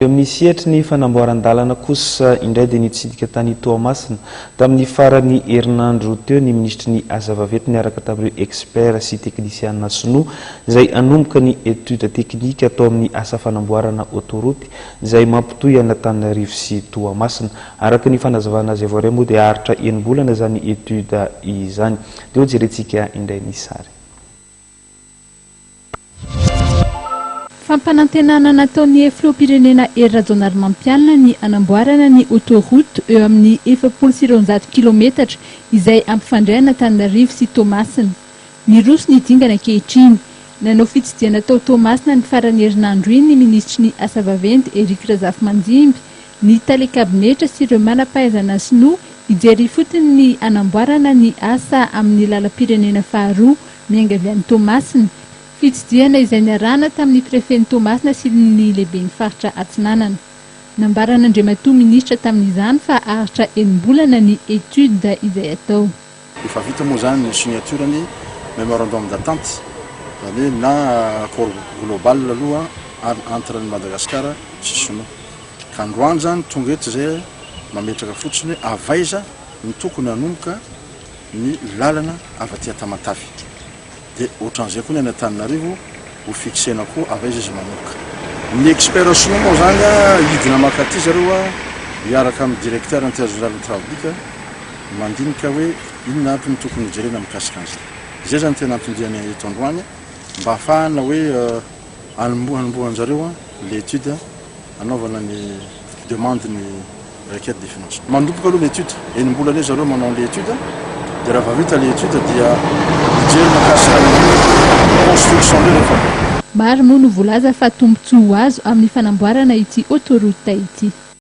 Amin'ny sihetry ny fanamboaran-dalana kosa indray dia nitsidika tany Toamasina tamin'ny farany herinandro teo ny ministry ny asa vaventy niaraka tamin'ireo expert sy teknisiana sinoa izay hanomboka ny étude teknika atao amin'ny asa fanamboarana autoroute izay mampitohy Antananarivo sy Toamasina. Araka ny fanazavana azy avao moa dia haritra enim-bolana izany étude izany. Dia jerentsika indray ny sary. Fampanantenana nataon'ny filoham-pirenena Hery Rajaonarimampianina ny anamboarana ny autoroute eo amin'ny 700 kilometatra izay ampifandray Antananarivo sy Toamasina. Niroso ny dingana ankehitriny. Nanao fitsidiana tao Toamasina ny farany herinandro iny ny ministry ny asa vaventy Eric Razafimandimby, ny tale-kabinetra sy ireo manam-pahaizana sinoa hijery fotony ny anamboarana ny asa amin'ny lalam-pirenena faharoa miainga avy any Toamasina. Fitsidiana izay niarahana tamin'ny prefet Toamasina sy ny lehiben'ny faritra Atsinanana. Nambaran'Andriamatoa ministra tamin'izany fa haritra enim-bolana ny étude izay atao. Efa vita moa zany ny signaturany memorandum d'entente, zany na accord global aloha entre Madagascar sy Sinoa. Ka androany zany tonga eto zay mametraka fotsiny avaiza ny tokony hanomboka ny lalana avy aty Tamatavy. De ohatran'izay koa ny Antananarivo ho fixena koa avaiza izy manomboka. Ny expert sinoa moa zany hidina makaty zareo miaraka amin'ny directeur intergénéral ny travaux publics mandinika hoe inona aby ny tokony hijerena mikasika an'izay. Izay zany tena ampindihany eto androany mba ahafahana hoe hanombohan'jareo l'étude anaovana ny demande ny requête de financement. Mandomboka aloha l'étude, enim-bolana zareo manao l'étude, dia raha vita l'étude dia hijery makasika ny construction rehefa. Maro moa no voalaza fa tombontsoa ho azo amin'ny fanamboarana ity autoroute ity.